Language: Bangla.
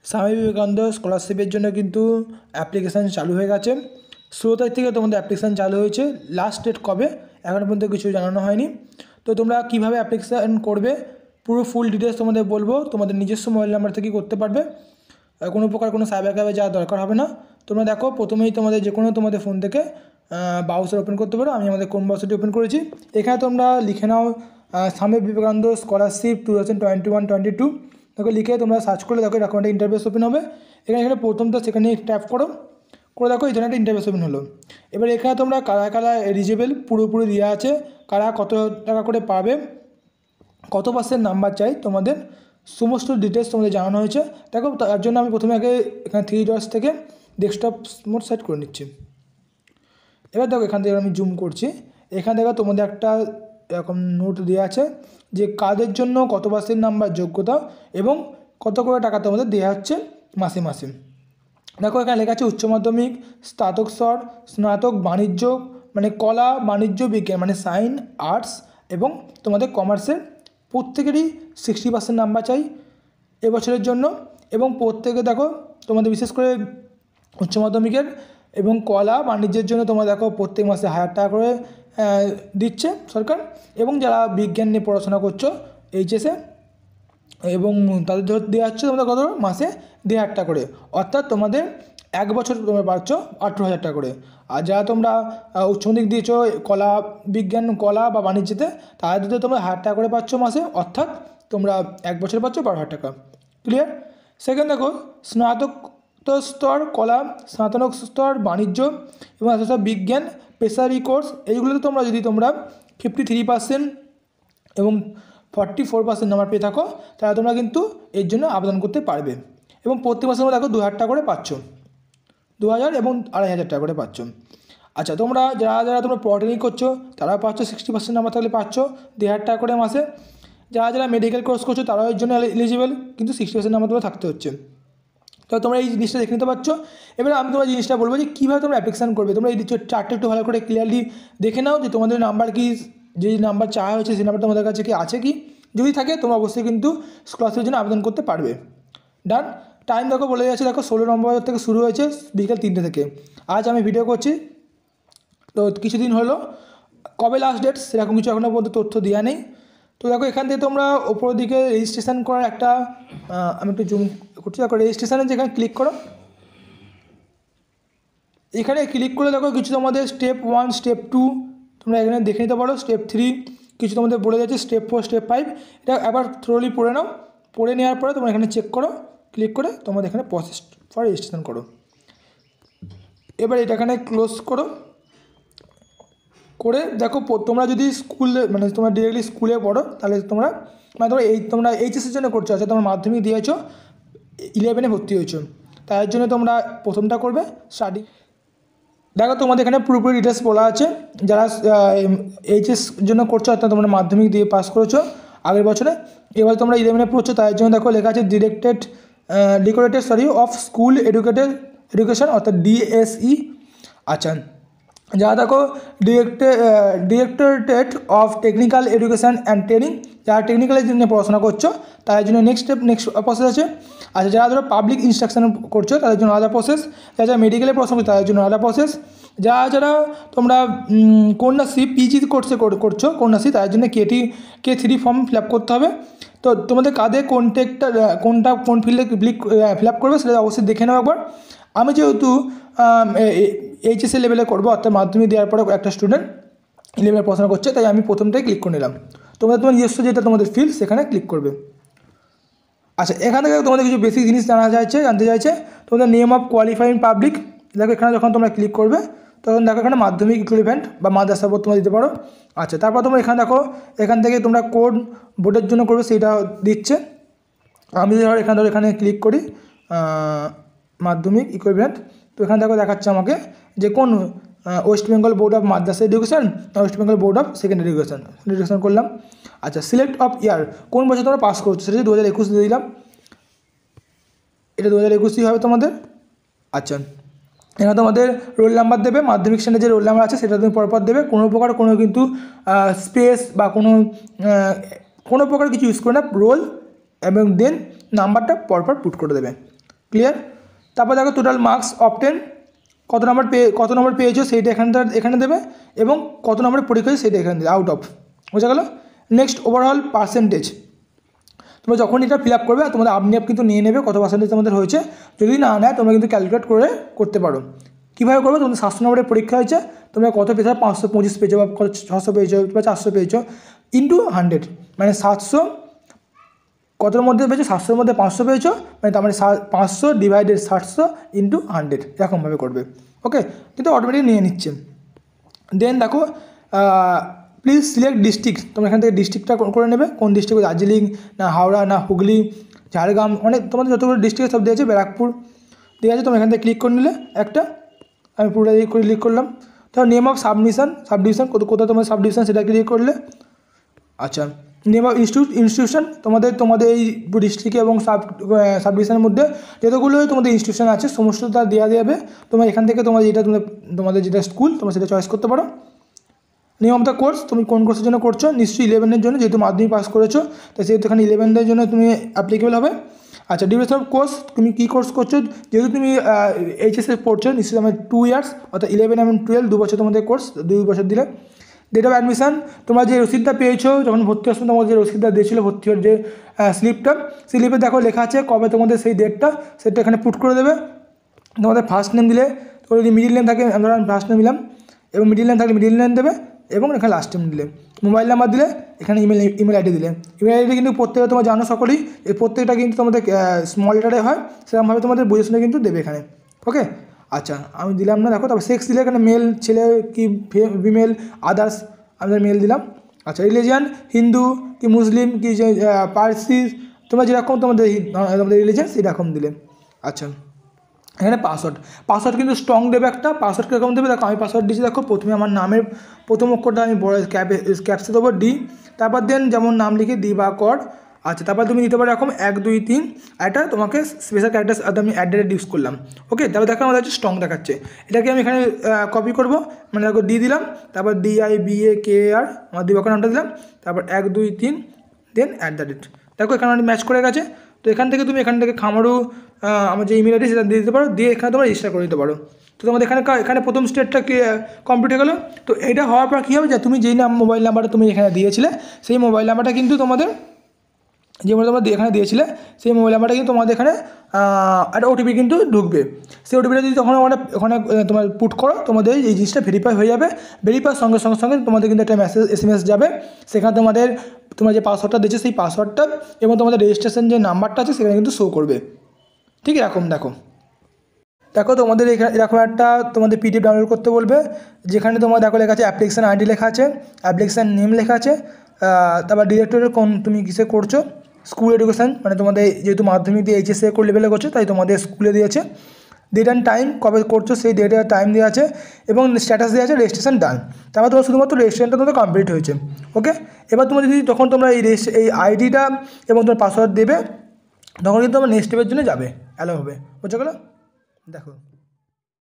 স্বামী বিবেকানন্দ স্কলারশিপের জন্য কিন্তু অ্যাপ্লিকেশান চালু হয়ে গেছে। 16 তারিখ থেকে তোমাদের অ্যাপ্লিকেশান চালু হয়েছে। লাস্ট ডেট কবে এখনও পর্যন্ত কিছু জানানো হয়নি। তো তোমরা কীভাবে অ্যাপ্লিকেশান করবে পুরো ফুল ডিটেলস তোমাদের বলবো। তোমাদের নিজস্ব মোবাইল নাম্বার থেকে করতে পারবে, কোনো প্রকার কোনো সাইবার ক্যাফে যাওয়ার দরকার হবে না। তোমরা দেখো প্রথমেই তোমাদের যে কোনো তোমাদের ফোন থেকে ব্রাউজার ওপেন করতে পারো। আমি আমাদের কোন ব্রাউজারটি ওপেন করেছি। এখানে তোমরা লিখে নাও স্বামী বিবেকানন্দ স্কলারশিপ 2021-22। দেখো লিখে তোমরা সার্চ করে দেখো এরকম একটা ইন্টারফেস ওপেন হবে। এখানে প্রথমটা সেখানে ট্যাপ করো, করে দেখো এখানে একটা ইন্টারফেস ওপেন হলো। এবার এখানে তোমরা কারা কারা এলিজিবল পুরোপুরি দেওয়া আছে, কারা কত টাকা করে পাবে, কত পার্সেন্ট নাম্বার চাই, তোমাদের সমস্ত ডিটেলস তোমাদের জানানো হয়েছে। দেখো তার জন্য আমি প্রথমে আগে এখানে 3 ডটস থেকে ডেস্কটপ মোড সেট করে নিচ্ছি। এবার দেখো এখান থেকে আমি জুম করছি। এখানে দেখো তোমাদের একটা এরকম নোট দেওয়া আছে যে কাদের জন্য কত পার্সেন্ট নাম্বার যোগ্যতা এবং কত করে টাকা তোমাদের দেওয়া হচ্ছে মাসে মাসে। দেখো এখানে লেখা আছে উচ্চ মাধ্যমিক, স্নাতক স্তর, স্নাতক, বাণিজ্য মানে কলা, বাণিজ্য, বিজ্ঞান মানে সায়েন্স, আর্টস এবং তোমাদের কমার্সের প্রত্যেকেরই 60% নাম্বার চাই এবছরের জন্য। এবং প্রত্যেকে দেখো তোমাদের বিশেষ করে উচ্চ মাধ্যমিকের এবং কলা বাণিজ্যের জন্য তোমরা দেখো প্রত্যেক মাসে 1000 টাকা করে দিচ্ছে সরকার। এবং যারা বিজ্ঞান নিয়ে পড়াশোনা করছো এইচএসে এবং তাদের দেওয়া হচ্ছে তোমাদের কত মাসে 1500 টাকা করে, অর্থাৎ তোমাদের এক বছর তোমরা পাচ্ছ 18,000 টাকা করে। আর যারা তোমরা উচ্চ মাধ্যমিক দিয়েছো কলা, বিজ্ঞান, কলা বা বাণিজ্যতে, তাদের তোমরা 1000 টাকা করে পাচ্ছ মাসে, অর্থাৎ তোমরা এক বছর পাচ্ছ 12,000 টাকা। ক্লিয়ার? সেকেন্ড দেখো স্নাতক স্তর কলা, স্নাতক স্তর বাণিজ্য এবং বিজ্ঞান, পেশারি কোর্স এইগুলোতে তোমরা যদি তোমরা 53% এবং 44% নাম্বার পেয়ে থাকো তাহলে তোমরা কিন্তু এর জন্য আবেদন করতে পারবে। এবং প্রতি মাসে তোমরা দেখো 2000 টাকা করে পাচ্ছ, 2000 এবং 2500 টাকা করে পাচ্ছ। আচ্ছা তোমরা যারা যারা তোমরা পলিটেকনিক করছো তারাও পাচ্ছ 60% নাম্বার থাকলে পাচ্ছ 2000 টাকা করে মাসে। যারা যারা মেডিকেল কোর্স করছো তারাও এর জন্য এলিজিবল, কিন্তু 60% নাম্বার তোমরা থাকতে হচ্ছে। তো তোমরা এই জিনিসটা দেখে নিতে পারছো। এবারে আমি তোমার জিনিসটা বলবো যে কীভাবে তোমরা অ্যাপ্লিকেশান করবে। তোমরা এই চারটে একটু ভালো করে ক্লিয়ারলি দেখে নাও যে তোমাদের নাম্বার কি, যে নাম্বার চাওয়া হয়েছে সেই নাম্বার তোমাদের কাছে কি আছে কি, যদি থাকে তোমরা অবশ্যই কিন্তু স্কলারশিপের জন্য আবেদন করতে পারবে। ডান। টাইম দেখো বলে যাচ্ছে, দেখো 16 নভেম্বর থেকে শুরু হয়েছে বিকেল 3টে থেকে। আজ আমি ভিডিও করছি তো কিছুদিন হলো, কবে লাস্ট ডেট সেরকম কিছু এখনও পর্যন্ত তথ্য দেওয়া নেই। তো দেখো এখান থেকে তোমরা ওপরের দিকে রেজিস্ট্রেশন করার একটা আমি একটু জুম করছি। দেখো রেজিস্ট্রেশনে যেখানে ক্লিক করো, এখানে ক্লিক করে দেখো কিছু তোমাদের স্টেপ 1, স্টেপ 2 তোমরা এখানে দেখে নিতে পারো। স্টেপ 3 কিছু তোমাদের বলে যাচ্ছে, স্টেপ 4, স্টেপ 5 এটা একবার থ্রোলি পড়ে নাও। পড়ে নেওয়ার পরে তোমরা এখানে চেক করো, ক্লিক করে তোমাদের এখানে প্রসেস ফর রেজিস্ট্রেশন করো। এবার এটা এখানে ক্লোজ করো। করে দেখো তোমরা যদি স্কুলে মানে তোমরা ডিরেক্টলি স্কুলে পড়ো তাহলে তোমরা মানে তোমরা এইচএসের জন্য করছো, আচ্ছা তোমরা মাধ্যমিক দিয়েছো 11-এ ভর্তি হয়েছো, তার জন্য তোমরা প্রথমটা করবে স্টাডি। দেখো তোমাদের এখানে পুরোপুরি ডিটেলস বলা আছে। যারা এইচএস জন্য করছো অর্থাৎ তোমরা মাধ্যমিক দিয়ে পাস করেছো আগের বছরে, এবার তোমরা 11-এ পড়ছো, তার জন্য দেখো লেখা আছে ডেকোরেটেড অফ স্কুল এডুকেশন অর্থাৎ ডিএসই। আচ্ছা যারা দেখো directorate of technical education and training, যারা টেকনিক্যালের জন্য পড়াশোনা করছো তাদের জন্য নেক্সট প্রসেস আছে। আচ্ছা যারা ধরো পাবলিক ইনস্ট্রাকশন করছো তাদের জন্য আলাদা প্রসেস, যারা যারা মেডিকেলে পড়াশোনা করছো তাদের জন্য আলাদা প্রসেস, যারা যারা তোমরা কন্যাশ্রী পিজি কোর্সে করছো কন্যাশ্রী তাদের জন্য K3 ফর্ম ফিল আপ করতে হবে। তো তোমাদের কাদের কোন ফিল্ডে ফিল আপ করবে সেটা অবশ্যই দেখে নাও একবার। আমি যেহেতু এইচএসএ লেভেলে করবো অর্থাৎ মাধ্যমিক দেওয়ার পরে একটা স্টুডেন্ট লেভেলে পড়াশোনা করছে, তাই আমি প্রথমটাই ক্লিক করে নিলাম। তোমার নিজস্ব যেটা তোমাদের ফিল্ড সেখানে ক্লিক করবে। আচ্ছা এখান থেকে তোমাদের কিছু বেসিক জিনিস জানতে চাইছে। তোমাদের নেম অফ কোয়ালিফাইং পাবলিক, দেখো এখানে যখন তোমরা ক্লিক করবে তখন দেখো এখানে মাধ্যমিক ইকুইভ্যালেন্ট বা মাদ্রাসা বোর্ড তোমরা দিতে পারো। আচ্ছা তারপর তোমরা এখানে দেখো এখান থেকে তোমরা কোড বোর্ডের জন্য করবে সেইটা দিচ্ছে। আমি এখানে ক্লিক করি মাধ্যমিক ইকুইভ্যালেন্ট, তো এখানে দেখো দেখাচ্ছে আমাকে যে কোন West Bengal board of Madrasa education, West Bengal board of secondary education করলাম। আচ্ছা সিলেক্ট অফ ইয়ার, কোন বছর তোমরা পাস করছো সেটা 2021 দিয়ে দিলাম, এটা 2021 হবে তোমাদের। আচ্ছা এখানে তোমাদের রোল নাম্বার দেবে, মাধ্যমিক স্ট্যান্ডার্ড যে রোল নাম্বার আছে সেটা তুমি পরপর দেবে, কোনো প্রকার কোনো কিন্তু স্পেস বা কোনো প্রকার কিছু ইউজ করে না, রোল এবং দেন নাম্বারটা পরপর পুট করে দেবে। ক্লিয়ার। তারপর দেখো টোটাল মার্কস অবটেন, কত নম্বর পেয়েছো সেইটা এখানে দেবে, এবং কত নম্বরের পরীক্ষা হয়েছে সেটা এখানে দেবে আউট অফ, বোঝা গেল। নেক্সট ওভারঅল পার্সেন্টেজ, তোমরা যখন এটা ফিল আপ করবে তোমাদের আপনি কিন্তু নিয়ে নেবে কত পার্সেন্টেজ তোমাদের হয়েছে। যদি না নেয় তোমরা কিন্তু ক্যালকুলেট করতে পারো। কীভাবে করবে, তোমাদের 700 নম্বরের পরীক্ষা হয়েছে, তোমরা কত পেয়েছো, 525 পেয়েছো বা 600 পেয়েছো বা 400 পেয়েছো, ইন্টু 100, মানে 700 কতর মধ্যে পেয়েছো, 700-র মধ্যে 500 পেয়েছো, মানে তার মানে 500 ডিভাইডেড 700 ইন্টু 100, এরকমভাবে করবে। ওকে, কিন্তু অটোমেটিক নিয়ে নিচ্ছে। দেন দেখো প্লিজ সিলেক্ট ডিস্ট্রিক্ট, তোমরা এখান থেকে ডিস্ট্রিক্টটা করে নেবে, কোন ডিস্ট্রিক্ট, দার্জিলিং না হাওড়া না হুগলি ঝাড়গ্রাম, অনেক তোমাদের যতগুলো ডিস্ট্রিক্ট সব দিয়েছে, ব্যারাকপুর ঠিক আছে। তোমরা এখান থেকে ক্লিক করে নিলে একটা, আমি পুরোটা ক্লিক করলাম। ধরো নেম অফ সাবডিভিশন কোথাও তোমার সাবডিভিশন সেটা ক্লিক করলে। আচ্ছা, নেম অফ ইনস্টিটিউশন, তোমাদের এই ডিস্ট্রিক্টে এবং সাবডিভিশনের মধ্যে যতগুলো তোমাদের ইনস্টিটিউশন আছে সমস্তটা দেওয়া যাবে। তোমরা এখান থেকে তোমাদের যেটা স্কুল তোমরা সেটা চয়েস করতে পারো। নেম অফ দ্য কোর্স, তুমি কোন কোর্সের জন্য করছো, নিশ্চয়ই 11-এর জন্য, যেহেতু মাধ্যমিক পাস করেছো তো সেহেতু এখানে 11-এর জন্য তুমি অ্যাপ্লিকেবল হবে। আচ্ছা, ডিউরেশন অফ কোর্স, তুমি কী কোর্স করছো, যেহেতু তুমি এইচএসে পড়ছো নিশ্চয়ই আমার 2 ইয়ার্স, অর্থাৎ 11 এবং 12 2 বছর তোমাদের কোর্স, 2 বছর দিলে। ডেট অফ অ্যাডমিশন, তোমরা যে রসিদটা পেয়েছো যখন ভর্তি হওয়ার সময়, তোমাদের যে রসিদটা দিয়েছিলো ভর্তি হওয়ার যে স্লিপটা, স্লিপে দেখো লেখা আছে কবে তোমাদের সেই ডেটটা, সেটা এখানে পুট করে দেবে। তোমাদের ফার্স্ট নেম দিলে, যদি মিডিল নেম থাকে আমরা ফার্স্ট নেম দিলাম, এবং মিডিল নেম থাকলে মিডিল নেম দেবে, এবং এখানে লাস্ট নেম দিলে। মোবাইল নাম্বার দিলে, এখানে ইমেল আইডি দিলে। ইমেল আইডি কিন্তু প্রত্যেকটা তোমরা জানো সকলেই, এই প্রত্যেকটা কিন্তু তোমাদের স্মল লেটারে হয়, সেরকমভাবে তোমাদের বুঝে শুনে কিন্তু দেবে এখানে। ওকে, আচ্ছা আমি দিলাম না, দেখো তারপর সেক্স দিলে, এখানে মেল ছেলে কি ফিমেল আদার্স আমাদের মেল দিলাম। আচ্ছা, রিলিজিয়ান হিন্দু কি মুসলিম কি পার্সি, তোমরা যেরকম তোমাদের রিলিজিয়ান সেরকম দিলে। আচ্ছা, এখানে পাসওয়ার্ড কিন্তু স্ট্রং দেবে একটা। পাসওয়ার্ড কীরকম দেবে দেখো, আমি পাসওয়ার্ড দিচ্ছি, দেখো প্রথমে আমার নামের প্রথম অক্ষরটা আমি বড় ক্যাপসে দেবো ডি, তারপর দেন যেমন নাম লিখে দি বা কর। আচ্ছা, তারপর তুমি দিতে পারো এরকম 1 2 3, এটা তোমাকে স্পেশাল ক্যারেক্টার আমি অ্যাড্রেস ইউজ করলাম। ওকে, তারপর দেখো আমাদের হচ্ছে স্ট্রং দেখাচ্ছে, এটাকে আমি এখানে কপি করবো, মানে দেখো ডি দিলাম, তারপর DIBAKR আমার দিবাকর নামটা দিলাম, তারপর 1 2 3 দেন @ দেখো এখানে আমি ম্যাচ করে গেছে। তো এখান থেকে খামারু আমার যে ইমেল আইডি সেটা দিয়ে দিতে পারো, দিয়ে এখানে তোমরা রেজিস্টার করে দিতে পারো। তো তোমাদের এখানে প্রথম স্টেপটা কমপ্লিট হয়ে গেলো। তো এটা হওয়ার পর কী হবে, যে তুমি যেই মোবাইল নাম্বারটা তুমি এখানে দিয়েছিলে সেই মোবাইল নাম্বারটা কিন্তু তোমাদের, যে মোবাইল নাম্বার এখানে দিয়েছিলে সেই মোবাইল নাম্বারটা কিন্তু তোমাদের এখানে একটা ওটিপি কিন্তু ঢুকবে। সেই ওটিপিটা যদি তখন ওখানে তোমার পুট করো, তোমাদের এই জিনিসটা ভেরিফাই হয়ে যাবে। ভেরিফাই সঙ্গে তোমাদের কিন্তু একটা SMS যাবে, সেখানে তোমার যে পাসওয়ার্ডটা দিয়েছে সেই পাসওয়ার্ডটা এবং তোমাদের রেজিস্ট্রেশন যে নাম্বারটা আছে সেখানে কিন্তু শো করবে। ঠিক এরকম দেখো তোমাদের এরকম একটা তোমাদের PDF ডাউনলোড করতে বলবে, যেখানে তোমার দেখো লেখা আছে অ্যাপ্লিকেশান ID লেখা আছে, অ্যাপ্লিকেশান নেম লেখা আছে, তারপর ডিরেক্টরের কোন তুমি কিসে করছো, স্কুল এডুকেশান, মানে তোমাদের যেহেতু মাধ্যমিক দিয়ে HSC লেভেলে করছো তাই তোমাদের স্কুলে দিয়েছে। ডেট অ্যান্ড টাইম কবে করছো সেই ডেট আর টাইম দেওয়া আছে, এবং স্ট্যাটাস দেওয়া আছে রেজিস্ট্রেশন ডান। তারপর তোমার শুধুমাত্র রেজিস্ট্রেশনটা তোমাদের কমপ্লিট হয়েছে। ওকে, এবার তোমরা যদি তখন তোমরা এই আইডিটা এবং তোমার পাসওয়ার্ড দেবে, তখন কিন্তু তোমার নেক্সট স্টেপের জন্য যাবে, অ্যালো হবে। বুঝতে গেলো? দেখো